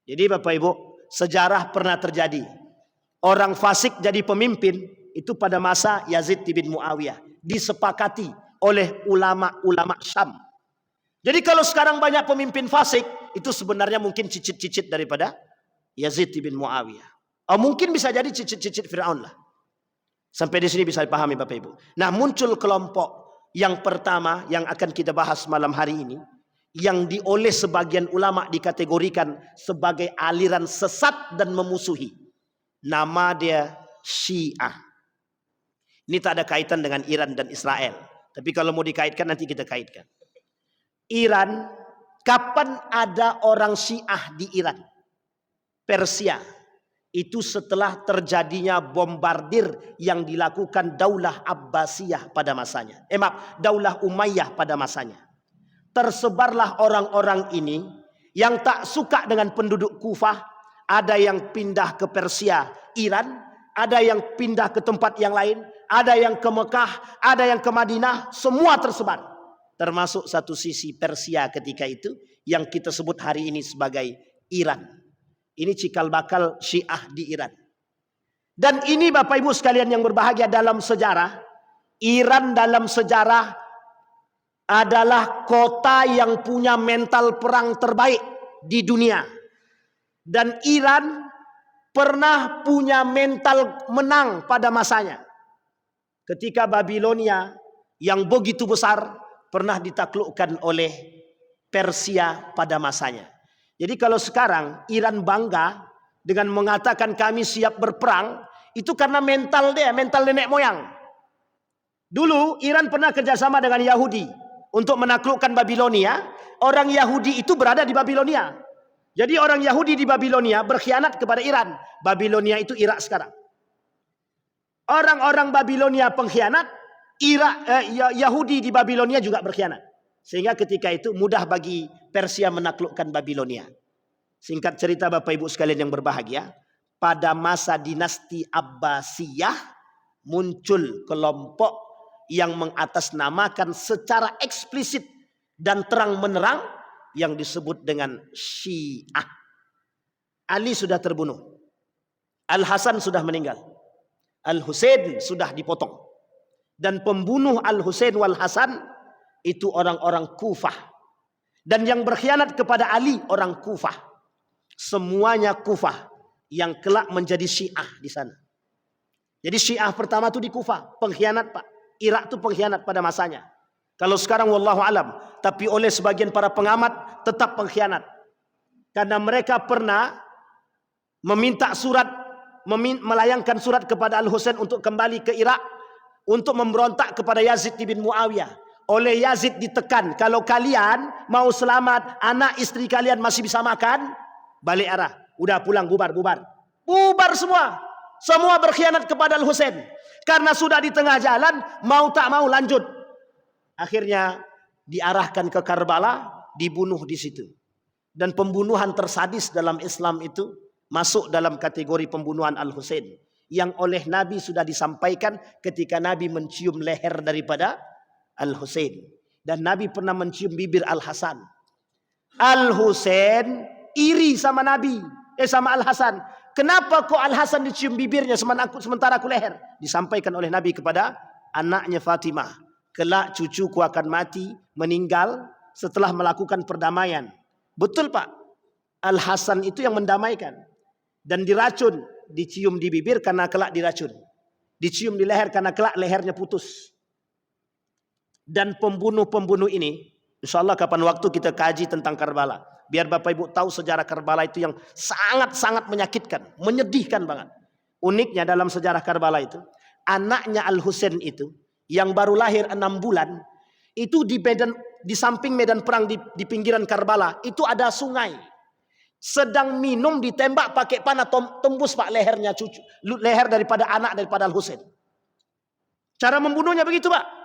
Jadi Bapak Ibu, sejarah pernah terjadi. Orang fasik jadi pemimpin itu pada masa Yazid ibn Muawiyah, disepakati oleh ulama-ulama Syam. Jadi kalau sekarang banyak pemimpin fasik, itu sebenarnya mungkin cicit-cicit daripada Yazid bin Muawiyah. Mungkin bisa jadi cicit-cicit Fir'aun lah. Sampai di sini bisa dipahami Bapak Ibu. Nah, muncul kelompok yang pertama yang akan kita bahas malam hari ini, yang oleh sebagian ulama dikategorikan sebagai aliran sesat dan memusuhi. Nama dia Syiah. Ini tak ada kaitan dengan Iran dan Israel. Tapi kalau mau dikaitkan nanti kita kaitkan. Iran, kapan ada orang Syiah di Iran? Persia. Itu setelah terjadinya bombardir yang dilakukan Daulah Abbasiyah pada masanya. Daulah Umayyah pada masanya. Tersebarlah orang-orang ini yang tak suka dengan penduduk Kufah. Ada yang pindah ke Persia, Iran. Ada yang pindah ke tempat yang lain. Ada yang ke Mekah, ada yang ke Madinah. Semua tersebar. termasuk satu sisi Persia ketika itu yang kita sebut hari ini sebagai Iran. Ini cikal bakal Syiah di Iran. Dan ini Bapak Ibu sekalian yang berbahagia, dalam sejarah, Iran dalam sejarah adalah kota yang punya mental perang terbaik di dunia. Dan Iran pernah punya mental menang pada masanya. Ketika Babilonia yang begitu besar pernah ditaklukkan oleh Persia pada masanya. Jadi kalau sekarang Iran bangga dengan mengatakan kami siap berperang, itu karena mental dia, mental nenek moyang. Dulu Iran pernah kerjasama dengan Yahudi untuk menaklukkan Babilonia. Orang Yahudi itu berada di Babilonia. Jadi orang Yahudi di Babilonia berkhianat kepada Iran. Babilonia itu Irak sekarang. Orang-orang Babilonia pengkhianat, Yahudi di Babilonia juga berkhianat. Sehingga ketika itu mudah bagi Persia menaklukkan Babilonia. Singkat cerita Bapak Ibu sekalian yang berbahagia, pada masa dinasti Abbasiyah muncul kelompok yang mengatasnamakan secara eksplisit dan terang-menerang yang disebut dengan Syiah. Ali sudah terbunuh. Al-Hasan sudah meninggal. Al-Husain sudah dipotong. Dan pembunuh Al-Husain wal Hasan itu orang-orang Kufah. Dan yang berkhianat kepada Ali orang Kufah. Semuanya Kufah yang kelak menjadi Syiah di sana. Jadi Syiah pertama itu di Kufah, pengkhianat Pak. Irak itu pengkhianat pada masanya. Kalau sekarang wallahu alam, tapi oleh sebagian para pengamat tetap pengkhianat. Karena mereka pernah meminta surat, melayangkan surat kepada Al-Husain untuk kembali ke Irak untuk memberontak kepada Yazid bin Muawiyah. Oleh Yazid ditekan, kalau kalian mau selamat, anak istri kalian masih bisa makan, balik arah. Udah pulang, bubar. Bubar semua. Semua berkhianat kepada Al-Husain. Karena sudah di tengah jalan, mau tak mau lanjut. Akhirnya diarahkan ke Karbala, dibunuh di situ. Dan pembunuhan tersadis dalam Islam itu masuk dalam kategori pembunuhan Al-Husain. Yang oleh Nabi sudah disampaikan ketika Nabi mencium leher daripada Al-Husain. Dan Nabi pernah mencium bibir Al-Hasan. Al-Husain iri sama Nabi. Sama Al-Hasan. Kenapa kok Al-Hasan dicium bibirnya sementara aku leher? Disampaikan oleh Nabi kepada anaknya Fatimah. Kelak cucuku akan mati, meninggal setelah melakukan perdamaian. Betul Pak. Al-Hasan itu yang mendamaikan. Dan diracun. Dicium di bibir karena kelak diracun. Dicium di leher karena kelak lehernya putus. Dan pembunuh-pembunuh ini, insya Allah kapan waktu kita kaji tentang Karbala. Biar Bapak Ibu tahu sejarah Karbala itu yang sangat-sangat menyakitkan, menyedihkan banget. Uniknya dalam sejarah Karbala itu, anaknya Al-Husain itu, yang baru lahir 6 bulan, itu di samping medan perang di pinggiran Karbala, itu ada sungai. Sedang minum ditembak pakai panah, tembus Pak lehernya leher daripada Al-Husain. Cara membunuhnya begitu Pak.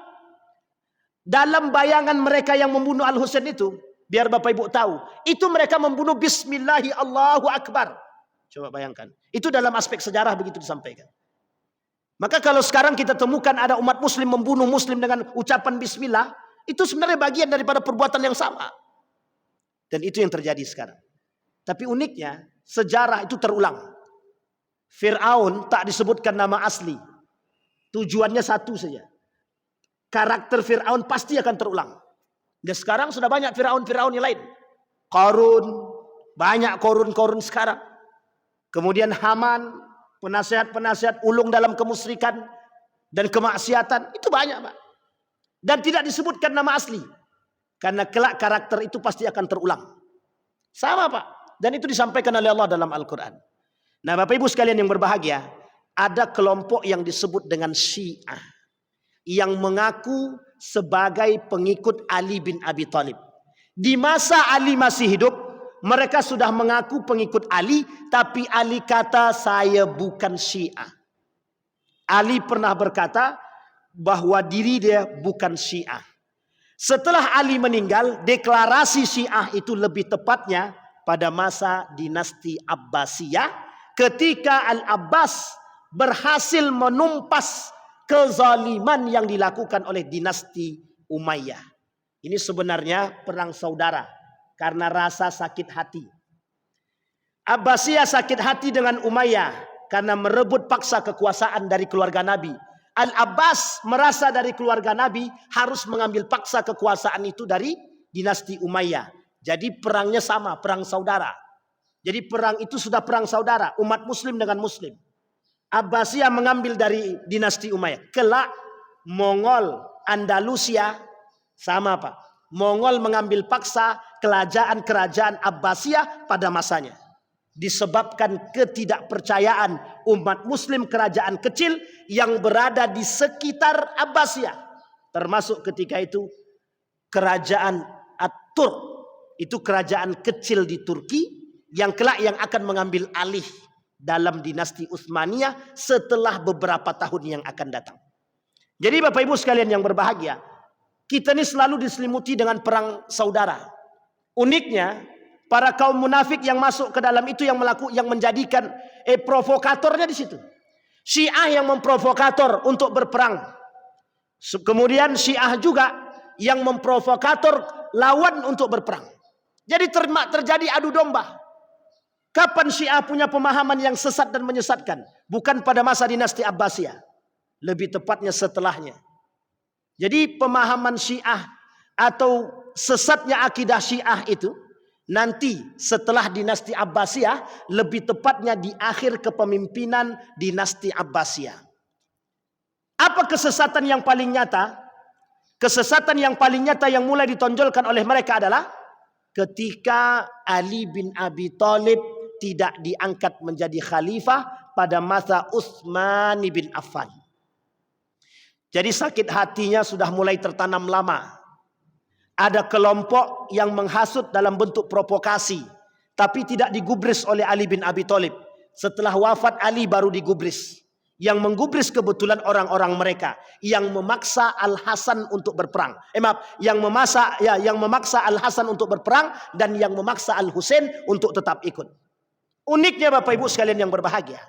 Dalam bayangan mereka yang membunuh Al-Husain itu, biar Bapak Ibu tahu, itu mereka membunuh Bismillahi Allahu Akbar. Coba bayangkan. Itu dalam aspek sejarah begitu disampaikan. Maka kalau sekarang kita temukan ada umat muslim membunuh muslim dengan ucapan Bismillah, itu sebenarnya bagian daripada perbuatan yang sama. Dan itu yang terjadi sekarang. Tapi uniknya, sejarah itu terulang. Fir'aun tak disebutkan nama asli. Tujuannya satu saja. Karakter Fir'aun pasti akan terulang. Dan sekarang sudah banyak Fir'aun yang lain. Qarun, banyak Qarun sekarang. Kemudian Haman, penasihat-penasihat ulung dalam kemusyrikan dan kemaksiatan. Itu banyak Pak. Dan tidak disebutkan nama asli. Karena kelak karakter itu pasti akan terulang. Sama Pak. Dan itu disampaikan oleh Allah dalam Al-Quran. Nah Bapak Ibu sekalian yang berbahagia, ada kelompok yang disebut dengan Syiah. Yang mengaku sebagai pengikut Ali bin Abi Thalib. Di masa Ali masih hidup, mereka sudah mengaku pengikut Ali, tapi Ali kata saya bukan Syiah. Ali pernah berkata bahwa diri dia bukan Syiah. Setelah Ali meninggal, deklarasi Syiah itu lebih tepatnya pada masa dinasti Abbasiyah, ketika Al-Abbas berhasil menumpas kezaliman yang dilakukan oleh dinasti Umayyah. Ini sebenarnya perang saudara karena rasa sakit hati. Abbasiyah sakit hati dengan Umayyah karena merebut paksa kekuasaan dari keluarga Nabi. Al-Abbas merasa dari keluarga Nabi harus mengambil paksa kekuasaan itu dari dinasti Umayyah. Jadi perangnya sama, perang saudara. Jadi perang itu sudah perang saudara, umat muslim dengan muslim. Abbasiyah mengambil dari dinasti Umayyah. Kelak Mongol Andalusia sama Pak. Mongol mengambil paksa kerajaan Abbasiyah pada masanya. Disebabkan ketidakpercayaan umat muslim kerajaan kecil yang berada di sekitar Abbasiyah. Termasuk ketika itu kerajaan At-Turk. Itu kerajaan kecil di Turki yang kelak yang akan mengambil alih dalam dinasti Utsmaniyah setelah beberapa tahun yang akan datang. Jadi Bapak Ibu sekalian yang berbahagia, kita ini selalu diselimuti dengan perang saudara. Uniknya, para kaum munafik yang masuk ke dalam itu yang menjadikan provokatornya di situ. Syiah yang memprovokator untuk berperang. Kemudian Syiah juga yang memprovokator lawan untuk berperang. Jadi terjadi adu domba. Kapan Syiah punya pemahaman yang sesat dan menyesatkan? Bukan pada masa dinasti Abbasiyah. Lebih tepatnya setelahnya. Jadi pemahaman Syiah atau sesatnya akidah Syiah itu nanti setelah dinasti Abbasiyah, lebih tepatnya di akhir kepemimpinan dinasti Abbasiyah. Apa kesesatan yang paling nyata? Kesesatan yang paling nyata yang mulai ditonjolkan oleh mereka adalah ketika Ali bin Abi Thalib tidak diangkat menjadi khalifah pada masa Utsman bin Affan. Jadi sakit hatinya sudah mulai tertanam lama. Ada kelompok yang menghasut dalam bentuk provokasi, tapi tidak digubris oleh Ali bin Abi Thalib. Setelah wafat Ali baru digubris. Yang menggubris kebetulan orang-orang mereka yang memaksa Al-Hasan untuk berperang. Yang memaksa Al-Hasan untuk berperang dan yang memaksa Al-Husain untuk tetap ikut. Uniknya Bapak Ibu sekalian yang berbahagia,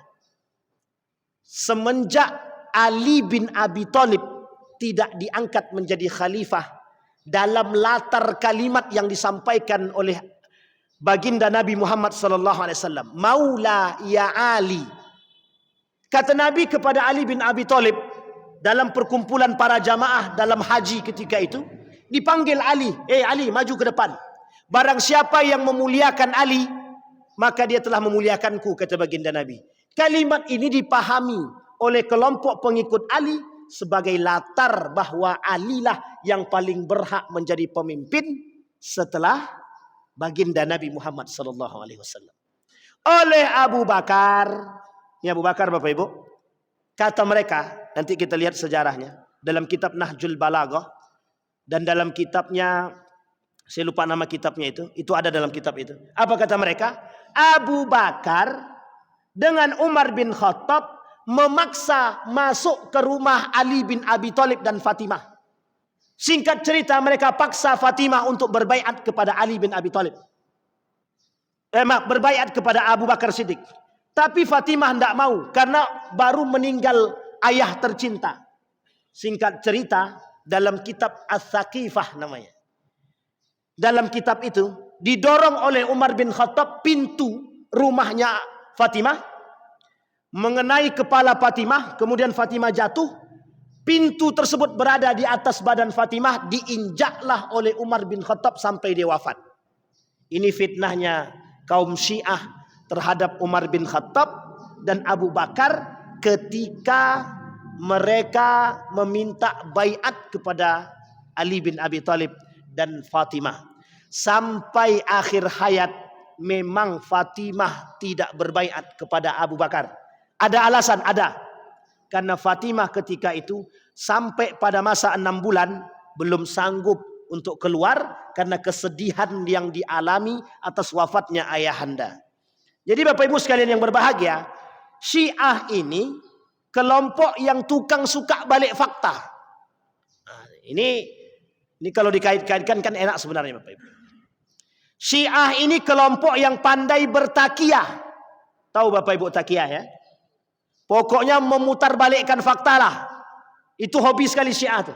semenjak Ali bin Abi Thalib tidak diangkat menjadi khalifah, dalam latar kalimat yang disampaikan oleh baginda Nabi Muhammad SAW, Maula ya Ali. Kata Nabi kepada Ali bin Abi Thalib dalam perkumpulan para jamaah dalam haji ketika itu, dipanggil Ali, Ali maju ke depan. Barang siapa yang memuliakan Ali, maka dia telah memuliakanku, kata baginda Nabi. Kalimat ini dipahami oleh kelompok pengikut Ali sebagai latar bahwa Ali lah yang paling berhak menjadi pemimpin setelah baginda Nabi Muhammad SAW. Oleh Abu Bakar, ini Abu Bakar Bapak Ibu, kata mereka, nanti kita lihat sejarahnya dalam kitab Nahjul Balaghah dan dalam kitabnya, saya lupa nama kitabnya itu ada dalam kitab itu. Apa kata mereka? Abu Bakar dengan Umar bin Khattab memaksa masuk ke rumah Ali bin Abi Thalib dan Fatimah. Singkat cerita, mereka paksa Fatimah untuk berbaiat kepada Ali bin Abi Thalib. Berbaiat kepada Abu Bakar Siddiq. Tapi Fatimah tidak mau karena baru meninggal ayah tercinta. Singkat cerita, dalam kitab As-Saqifah namanya. Dalam kitab itu didorong oleh Umar bin Khattab pintu rumahnya Fatimah mengenai kepala Fatimah, kemudian Fatimah jatuh. Pintu tersebut berada di atas badan Fatimah, diinjaklah oleh Umar bin Khattab sampai dia wafat. Ini fitnahnya kaum Syiah terhadap Umar bin Khattab dan Abu Bakar ketika mereka meminta baiat kepada Ali bin Abi Thalib dan Fatimah. Sampai akhir hayat memang Fatimah tidak berbaiat kepada Abu Bakar. Ada alasan, ada. Karena Fatimah ketika itu sampai pada masa 6 bulan belum sanggup untuk keluar karena kesedihan yang dialami atas wafatnya ayahanda. Jadi Bapak Ibu sekalian yang berbahagia, Syiah ini kelompok yang tukang suka balik fakta. Nah, ini kalau dikait-kaitkan kan enak sebenarnya Bapak Ibu. Syiah ini kelompok yang pandai bertakiyah. Tahu Bapak Ibu takiyah ya? Pokoknya memutarbalikkan fakta lah. Itu hobi sekali Syiah tuh.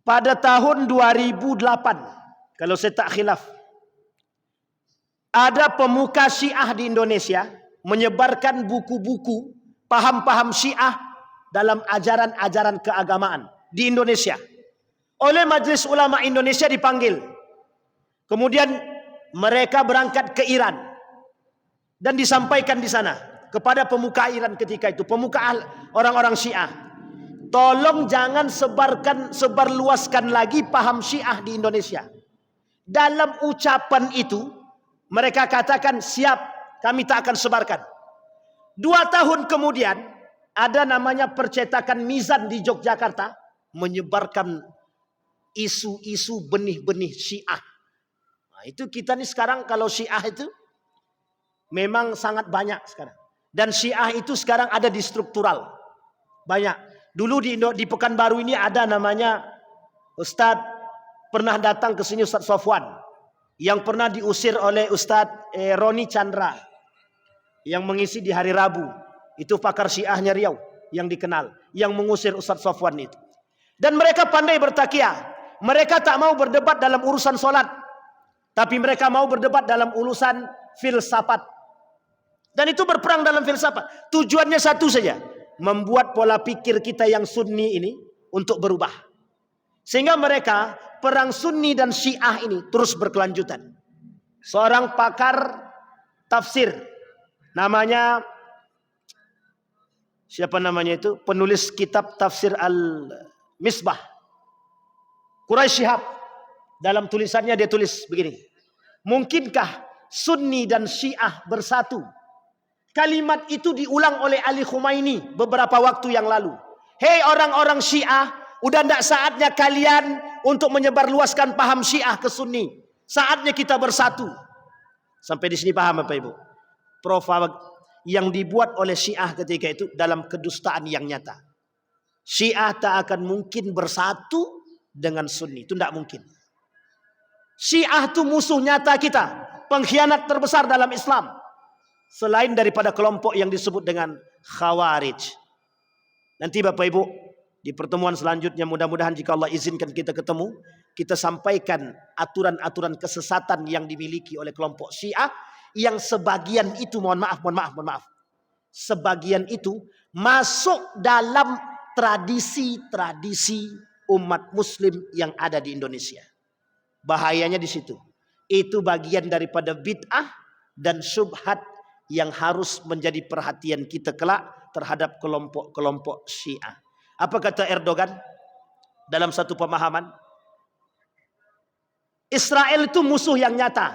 pada tahun 2008, kalau saya tak khilaf, ada pemuka Syiah di Indonesia menyebarkan buku-buku paham-paham Syiah dalam ajaran-ajaran keagamaan di Indonesia. Oleh Majelis Ulama Indonesia dipanggil. Kemudian mereka berangkat ke Iran dan disampaikan di sana kepada pemuka Iran ketika itu, pemuka orang-orang Syiah. Tolong jangan sebarluaskan lagi paham Syiah di Indonesia. Dalam ucapan itu mereka katakan, siap, kami tak akan sebarkan. 2 tahun kemudian ada namanya percetakan Mizan di Yogyakarta menyebarkan isu-isu benih-benih Syiah. Nah, itu kita nih sekarang kalau Syiah itu memang sangat banyak sekarang. Dan Syiah itu sekarang ada di struktural. Banyak. Dulu di Pekanbaru ini ada namanya Ustadz, pernah datang ke sini Ustadz Sofwan, yang pernah diusir oleh Ustadz Roni Chandra, yang mengisi di hari Rabu. Itu pakar Syiahnya Riau yang dikenal, yang mengusir Ustadz Sofwan itu. Dan mereka pandai bertakiah. Mereka tak mau berdebat dalam urusan solat, tapi mereka mau berdebat dalam urusan filsafat. Dan itu berperang dalam filsafat. Tujuannya satu saja, membuat pola pikir kita yang Sunni ini untuk berubah. Sehingga mereka, perang Sunni dan Syiah ini terus berkelanjutan. Seorang pakar tafsir, namanya, siapa namanya itu? Penulis kitab tafsir Al-Misbah, Quraisy Shihab. Dalam tulisannya dia tulis begini, mungkinkah Sunni dan Syiah bersatu? Kalimat itu diulang oleh Ali Khumaini beberapa waktu yang lalu. Hei orang-orang Syiah, udah tidak saatnya kalian untuk menyebarluaskan paham Syiah ke Sunni. Saatnya kita bersatu. Sampai di sini paham Bapak Ibu? Profil yang dibuat oleh Syiah ketika itu dalam kedustaan yang nyata. Syiah tak akan mungkin bersatu dengan Sunni. Itu tidak mungkin. Syiah itu musuh nyata kita. Pengkhianat terbesar dalam Islam. Selain daripada kelompok yang disebut dengan Khawarij. Nanti Bapak Ibu, di pertemuan selanjutnya mudah-mudahan jika Allah izinkan kita ketemu, kita sampaikan aturan-aturan kesesatan yang dimiliki oleh kelompok Syiah, yang sebagian itu, mohon maaf, sebagian itu masuk dalam tradisi-tradisi umat muslim yang ada di Indonesia. Bahayanya di situ. Itu bagian daripada bid'ah dan syubhat yang harus menjadi perhatian kita kelak terhadap kelompok-kelompok Syiah. Apa kata Erdogan dalam satu pemahaman? Israel itu musuh yang nyata.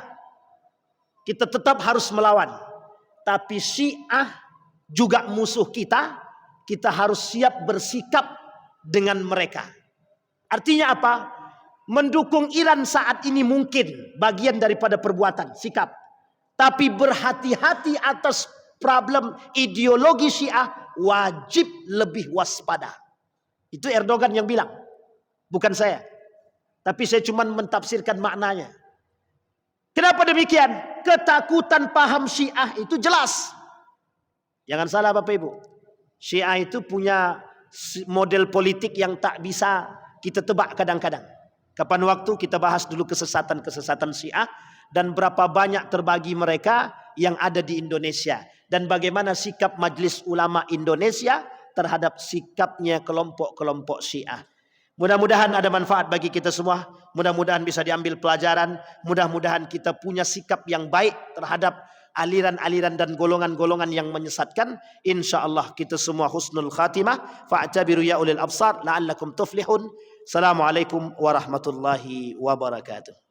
Kita tetap harus melawan. Tapi Syiah juga musuh kita. Kita harus siap bersikap dengan mereka. Artinya apa? Mendukung Iran saat ini mungkin bagian daripada perbuatan, sikap. Tapi berhati-hati atas problem ideologi Syiah, wajib lebih waspada. Itu Erdogan yang bilang, bukan saya. Tapi saya cuma mentafsirkan maknanya. Kenapa demikian? Ketakutan paham Syiah itu jelas. Jangan salah Bapak Ibu. Syiah itu punya model politik yang tak bisa kita tebak kadang-kadang. Kapan waktu kita bahas dulu kesesatan-kesesatan Syiah. Dan berapa banyak terbagi mereka yang ada di Indonesia. Dan bagaimana sikap Majelis Ulama Indonesia terhadap sikapnya kelompok-kelompok Syiah. Mudah-mudahan ada manfaat bagi kita semua. Mudah-mudahan bisa diambil pelajaran. Mudah-mudahan kita punya sikap yang baik terhadap aliran-aliran dan golongan-golongan yang menyesatkan. InsyaAllah kita semua husnul khatimah. Fa'tabiru ya ulil absar la'allakum tuflihun. Assalamualaikum warahmatullahi wabarakatuh.